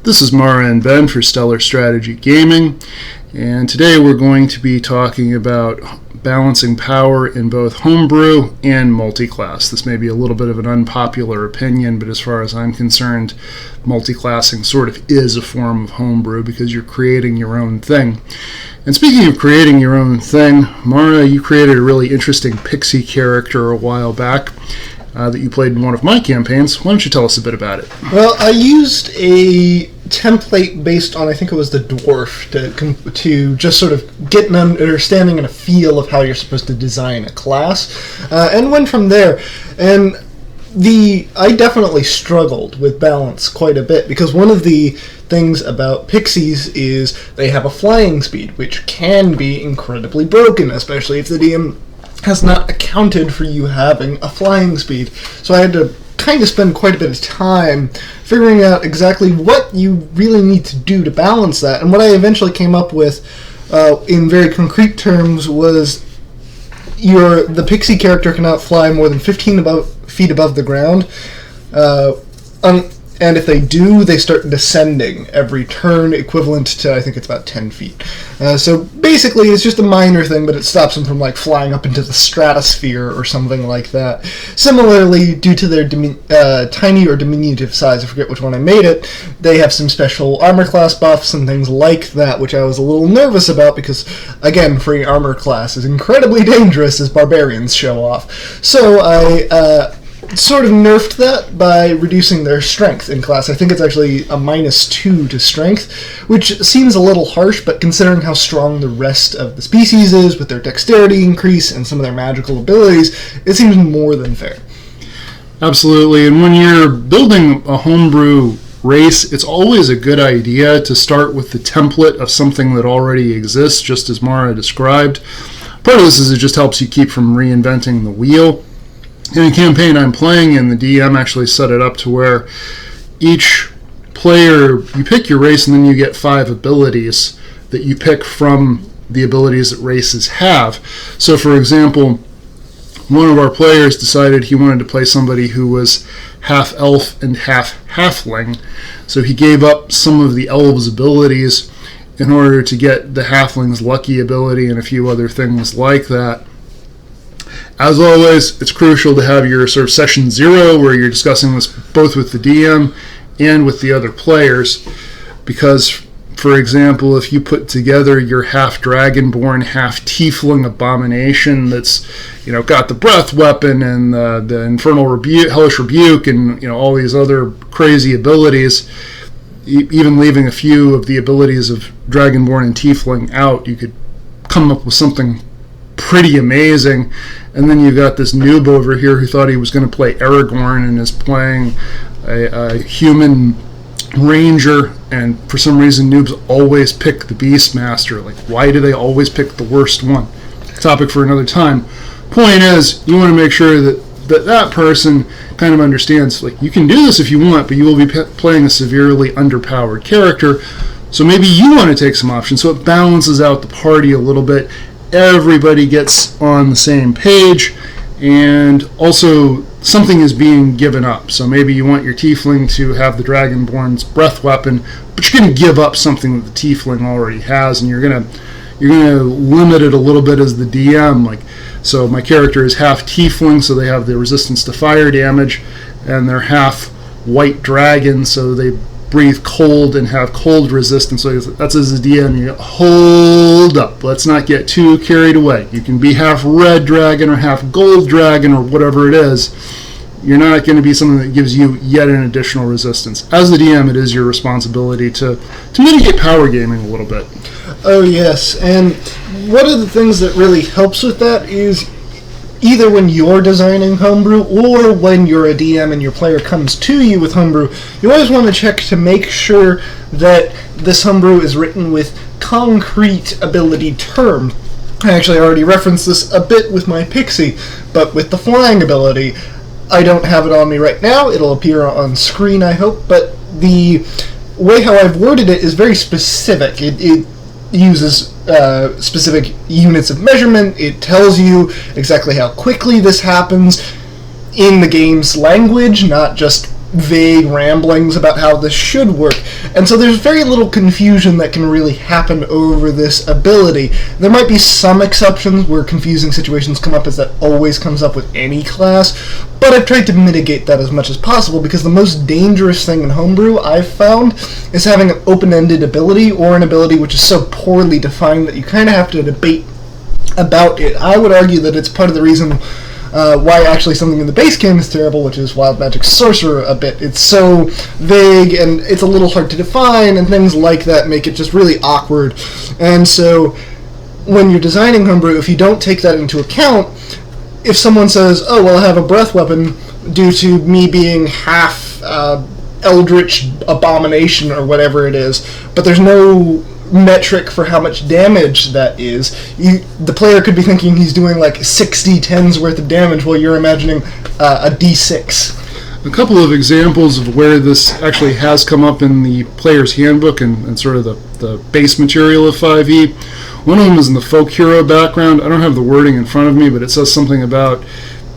This is Mara and Ben for Stellar Strategy Gaming, and today we're going to be talking about balancing power in both Homebrew and Multiclass. This may be a little bit of an unpopular opinion, but as far as I'm concerned, Multiclassing sort of is a form of Homebrew because you're creating your own thing. And speaking of creating your own thing, Mara, you created a really interesting pixie character a while back that you played in one of my campaigns. Why don't you tell us a bit about it? Well, I used a template based on, I think it was the dwarf, to just sort of get an understanding and a feel of how you're supposed to design a class, and went from there. And I definitely struggled with balance quite a bit, because one of the things about pixies is they have a flying speed, which can be incredibly broken, especially if the DM has not accounted for you having a flying speed. So I had to kind of spend quite a bit of time figuring out exactly what you really need to do to balance that. And what I eventually came up with, in very concrete terms, was the pixie character cannot fly more than 15 feet above the ground. And if they do, they start descending every turn, equivalent to, I think it's about 10 feet. So basically, it's just a minor thing, but it stops them from flying up into the stratosphere or something like that. Similarly, due to their tiny or diminutive size, I forget which one I made it, they have some special armor class buffs and things like that, which I was a little nervous about because, again, free armor class is incredibly dangerous as barbarians show off. So I sort of nerfed that by reducing their strength in class. I think it's actually a -2 to strength, which seems a little harsh, but considering how strong the rest of the species is with their dexterity increase and some of their magical abilities, it seems more than fair. Absolutely, and when you're building a homebrew race, it's always a good idea to start with the template of something that already exists, just as Mara described. Part of this is it just helps you keep from reinventing the wheel. In a campaign I'm playing in, the DM actually set it up to where each player, you pick your race and then you get 5 abilities that you pick from the abilities that races have. So for example, one of our players decided he wanted to play somebody who was half elf and half halfling, so he gave up some of the elves' abilities in order to get the halfling's lucky ability and a few other things like that. As always, it's crucial to have your sort of session 0 where you're discussing this both with the DM and with the other players, because, for example, if you put together your half dragonborn, half tiefling abomination that's, got the breath weapon and the infernal rebuke, hellish rebuke, and all these other crazy abilities, even leaving a few of the abilities of dragonborn and tiefling out, you could come up with something pretty amazing. And then you've got this noob over here who thought he was going to play Aragorn and is playing a human ranger, and for some reason noobs always pick the Beastmaster. Why do they always pick the worst one? Topic for another time. Point is, you want to make sure that person kind of understands, you can do this if you want, but you will be playing a severely underpowered character, so maybe you want to take some options, so it balances out the party a little bit. Everybody gets on the same page, and also something is being given up. So maybe you want your tiefling to have the dragonborn's breath weapon, but you're going to give up something that the tiefling already has, and you're going to limit it a little bit as the DM. So my character is half tiefling, so they have the resistance to fire damage, and they're half white dragon, so they breathe cold and have cold resistance. So that's as a DM, you go, hold up, let's not get too carried away. You can be half red dragon or half gold dragon or whatever it is. You're not going to be something that gives you yet an additional resistance. As the DM, it is your responsibility to mitigate power gaming a little bit. Oh yes, and one of the things that really helps with that is either when you're designing Homebrew or when you're a DM and your player comes to you with Homebrew, you always want to check to make sure that this Homebrew is written with concrete ability terms. I actually already referenced this a bit with my Pixie, but with the flying ability, I don't have it on me right now. It'll appear on screen, I hope, but the way how I've worded it is very specific. It uses specific units of measurement. It tells you exactly how quickly this happens in the game's language, not just vague ramblings about how this should work. And so there's very little confusion that can really happen over this ability. There might be some exceptions where confusing situations come up, as that always comes up with any class, but I've tried to mitigate that as much as possible, because the most dangerous thing in Homebrew I've found is having an open-ended ability, or an ability which is so poorly defined that you kind of have to debate about it. I would argue that it's part of the reason why actually something in the base game is terrible, which is Wild Magic Sorcerer a bit. It's so vague, and it's a little hard to define, and things like that make it just really awkward. And so when you're designing Homebrew, if you don't take that into account, if someone says, oh, well, I have a breath weapon due to me being half Eldritch Abomination or whatever it is, but there's no metric for how much damage that is, the player could be thinking he's doing like 60 tens worth of damage while you're imagining a d6. A couple of examples of where this actually has come up in the player's handbook and sort of the base material of 5e. One of them is in the folk hero background. I don't have the wording in front of me, but it says something about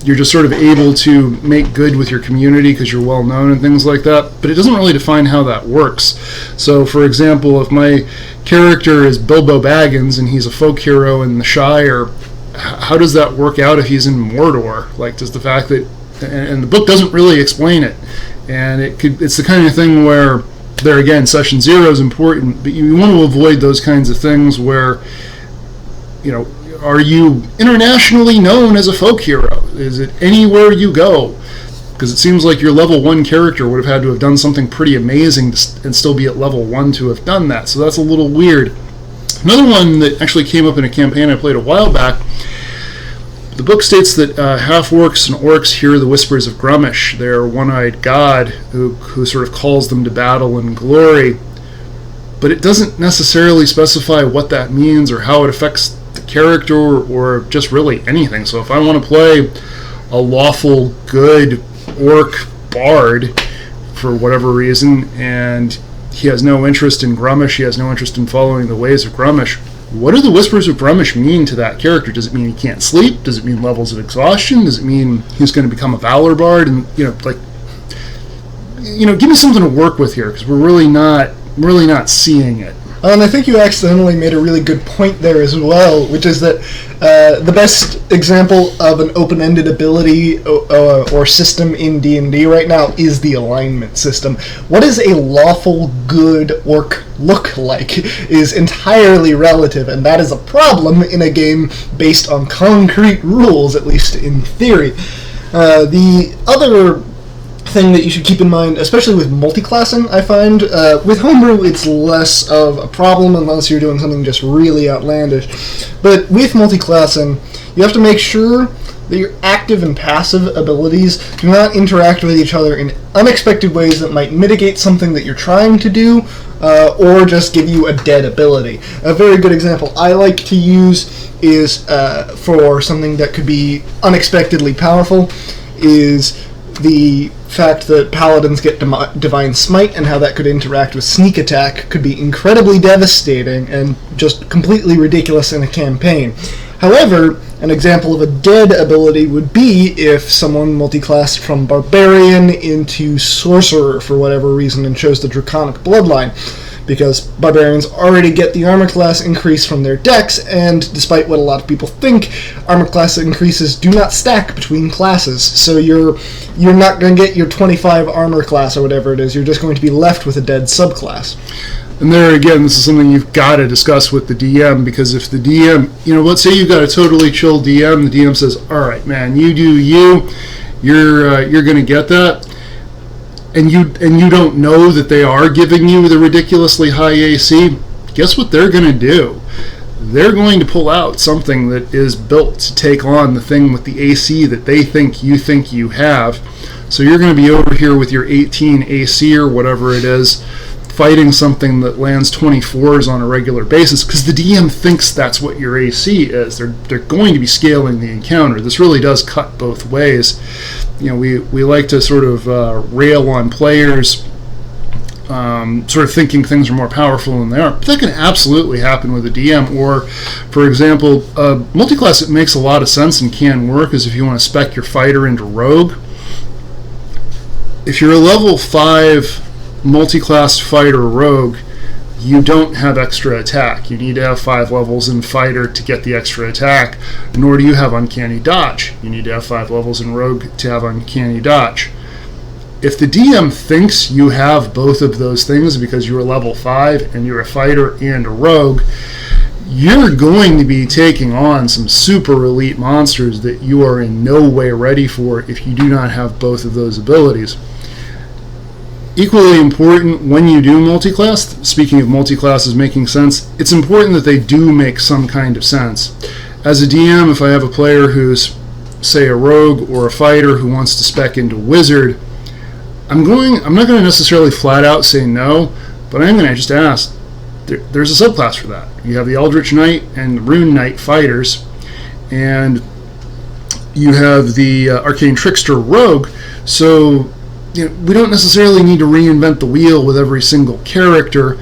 you're just sort of able to make good with your community because you're well known and things like that, but it doesn't really define how that works. So, for example, if my character is Bilbo Baggins and he's a folk hero in the Shire, how does that work out if he's in Mordor? Like, does the fact that, and the book doesn't really explain it, and it's the kind of thing where, there again, session 0 is important, but you want to avoid those kinds of things where, you know, are you internationally known as a folk hero? Is it anywhere you go? Because it seems like your level 1 character would have had to have done something pretty amazing and still be at level 1 to have done that. So that's a little weird. Another one that actually came up in a campaign I played a while back, the book states that half-orcs and orcs hear the whispers of Grummish, their one-eyed god who sort of calls them to battle and glory. But it doesn't necessarily specify what that means or how it affects the character or just really anything. So if I want to play a lawful good orc bard for whatever reason, and he has no interest in Grummish, he has no interest in following the ways of Grummish, what do the whispers of Grummish mean to that character? Does it mean he can't sleep? Does it mean levels of exhaustion? Does it mean he's going to become a valor bard? And give me something to work with here, because we're really not seeing it. And I think you accidentally made a really good point there as well, which is that the best example of an open-ended ability or system in D&D right now is the alignment system. What does a lawful good orc look like is entirely relative, and that is a problem in a game based on concrete rules, at least in theory. The other thing that you should keep in mind, especially with multiclassing, I find, with Homebrew it's less of a problem unless you're doing something just really outlandish, but with multiclassing you have to make sure that your active and passive abilities do not interact with each other in unexpected ways that might mitigate something that you're trying to do, or just give you a dead ability. A very good example I like to use is, for something that could be unexpectedly powerful, is the fact that paladins get divine smite, and how that could interact with sneak attack could be incredibly devastating and just completely ridiculous in a campaign. However, an example of a dead ability would be if someone multiclassed from barbarian into sorcerer for whatever reason and chose the draconic bloodline, because barbarians already get the armor class increase from their dex, and despite what a lot of people think, armor class increases do not stack between classes, so you're not going to get your 25 armor class or whatever it is, you're just going to be left with a dead subclass. And there again, this is something you've got to discuss with the DM, because if the DM, let's say you've got a totally chill DM, the DM says, alright man, you do you're going to get that, and you don't know that they are giving you the ridiculously high AC, guess what they're going to do? They're going to pull out something that is built to take on the thing with the AC that they think you have. So you're going to be over here with your 18 AC or whatever it is, fighting something that lands 24s on a regular basis, because the DM thinks that's what your AC is. They're going to be scaling the encounter. This really does cut both ways. We like to sort of rail on players sort of thinking things are more powerful than they are, but that can absolutely happen with a DM. Or, for example, multiclass that makes a lot of sense and can work is if you want to spec your fighter into rogue. if you're a level 5 multi-class fighter rogue, you don't have extra attack. You need to have 5 levels in fighter to get the extra attack, nor do you have uncanny dodge. You need to have 5 levels in rogue to have uncanny dodge. If the DM thinks you have both of those things because you're level 5 and you're a fighter and a rogue, you're going to be taking on some super elite monsters that you are in no way ready for if you do not have both of those abilities. Equally important when you do multiclass, speaking of multiclasses making sense, it's important that they do make some kind of sense. As a DM, if I have a player who's, say, a rogue or a fighter who wants to spec into wizard, I'm not going to necessarily flat out say no, but I'm going to just ask. There's a subclass for that. You have the Eldritch Knight and the Rune Knight fighters, and you have the Arcane Trickster rogue, so we don't necessarily need to reinvent the wheel with every single character,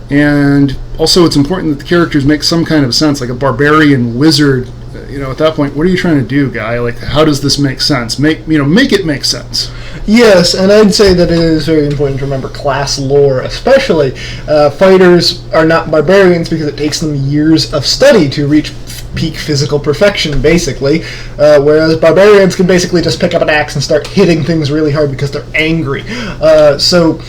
and also it's important that the characters make some kind of sense, like a barbarian wizard. At that point, what are you trying to do, guy? Like, how does this make sense? Make it make sense. Yes, and I'd say that it is very important to remember class lore, especially. Fighters are not barbarians because it takes them years of study to reach peak physical perfection, basically, whereas barbarians can basically just pick up an axe and start hitting things really hard because they're angry. So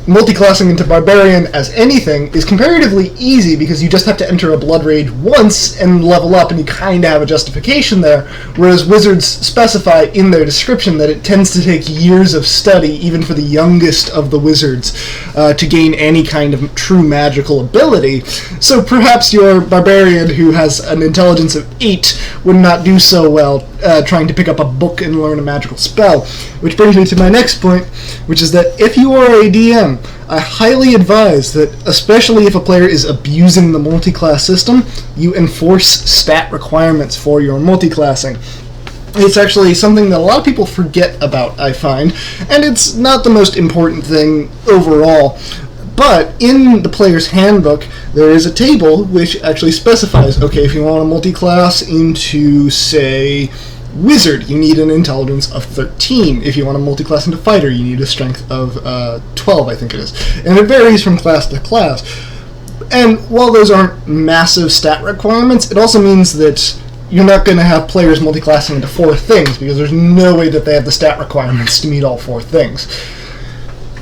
multiclassing into barbarian as anything is comparatively easy because you just have to enter a blood rage once and level up, and you kind of have a justification there, whereas wizards specify in their description that it tends to take years of study, even for the youngest of the wizards, to gain any kind of true magical ability. So perhaps your barbarian who has an intelligence of 8 would not do so well trying to pick up a book and learn a magical spell. Which brings me to my next point, which is that if you are a DM, I highly advise that, especially if a player is abusing the multi-class system, you enforce stat requirements for your multi-classing. It's actually something that a lot of people forget about, I find, and it's not the most important thing overall. But in the player's handbook, there is a table which actually specifies, okay, if you want to multi-class into, say, wizard, you need an intelligence of 13. If you want to multi-class into fighter, you need a strength of 12, I think it is. And it varies from class to class. And while those aren't massive stat requirements, it also means that you're not going to have players multi-classing into 4 things, because there's no way that they have the stat requirements to meet all 4 things.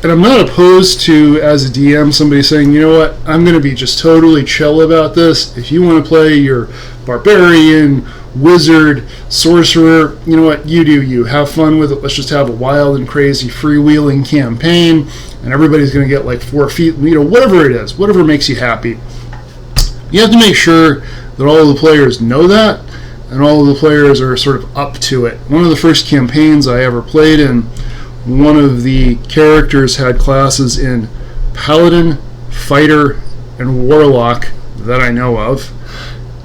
And I'm not opposed to, as a DM, somebody saying, you know what, I'm going to be just totally chill about this. If you want to play your barbarian, wizard, sorcerer, you know what, you do you. Have fun with it. Let's just have a wild and crazy freewheeling campaign, and everybody's going to get like 4 feet, whatever it is, whatever makes you happy. You have to make sure that all of the players know that, and all of the players are sort of up to it. One of the first campaigns I ever played in, one of the characters had classes in Paladin, Fighter, and Warlock that I know of,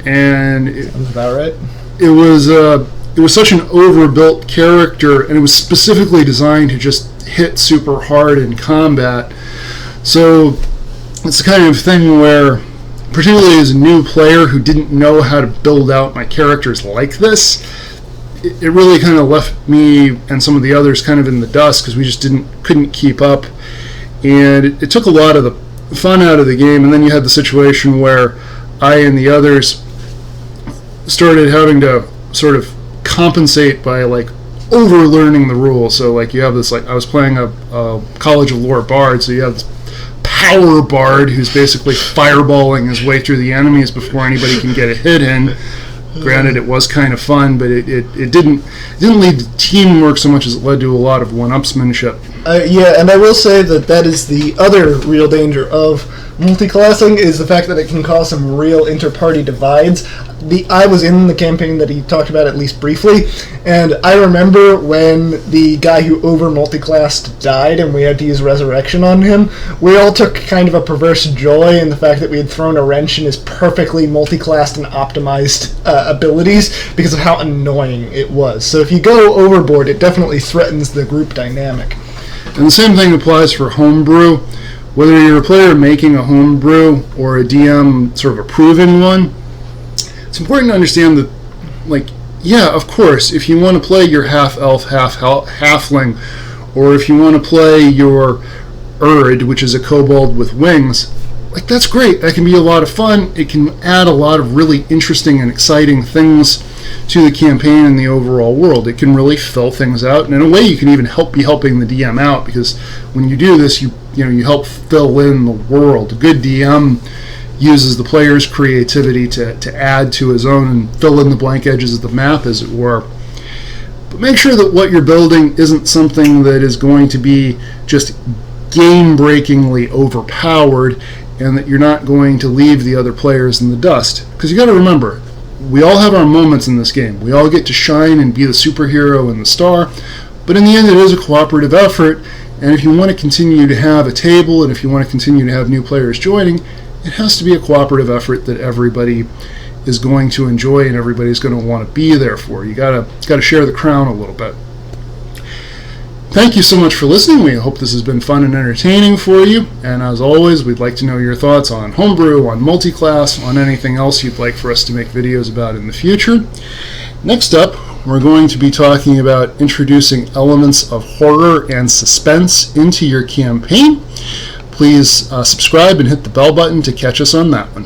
and Sounds about right. It was such an overbuilt character, and it was specifically designed to just hit super hard in combat. So it's the kind of thing where, particularly as a new player who didn't know how to build out my characters like this, it really kind of left me and some of the others kind of in the dust, because we just couldn't keep up, and it took a lot of the fun out of the game. And then you had the situation where I and the others started having to sort of compensate by like over-learning the rules. So like you have this, like I was playing a College of Lore bard, so you have this power bard who's basically fireballing his way through the enemies before anybody can get a hit in. Granted, it was kind of fun, but it didn't lead to teamwork so much as it led to a lot of one-upsmanship. Yeah, and I will say that is the other real danger of multiclassing, is the fact that it can cause some real inter-party divides. I was in the campaign that he talked about, at least briefly, and I remember when the guy who over-multiclassed died and we had to use Resurrection on him, we all took kind of a perverse joy in the fact that we had thrown a wrench in his perfectly multiclassed and optimized abilities because of how annoying it was. So if you go overboard, it definitely threatens the group dynamic. And the same thing applies for Homebrew. Whether you're a player making a homebrew or a DM sort of approving one, it's important to understand that, like, yeah, of course, if you want to play your half-elf, half-halfling, or if you want to play your Erd, which is a kobold with wings, like, that's great. That can be a lot of fun. It can add a lot of really interesting and exciting things to the campaign and the overall world. It can really fill things out, and in a way you can even be helping the DM out, because when you do this, you help fill in the world. A good DM uses the player's creativity to add to his own and fill in the blank edges of the map, as it were. But make sure that what you're building isn't something that is going to be just game-breakingly overpowered, and that you're not going to leave the other players in the dust. Because you got to remember, we all have our moments in this game. We all get to shine and be the superhero and the star, but in the end it is a cooperative effort, and if you want to continue to have a table, and if you want to continue to have new players joining, it has to be a cooperative effort that everybody is going to enjoy and everybody's going to want to be there for. You got to share the crown a little bit. Thank you so much for listening. We hope this has been fun and entertaining for you. And as always, we'd like to know your thoughts on Homebrew, on Multiclass, on anything else you'd like for us to make videos about in the future. Next up, we're going to be talking about introducing elements of horror and suspense into your campaign. Please subscribe and hit the bell button to catch us on that one.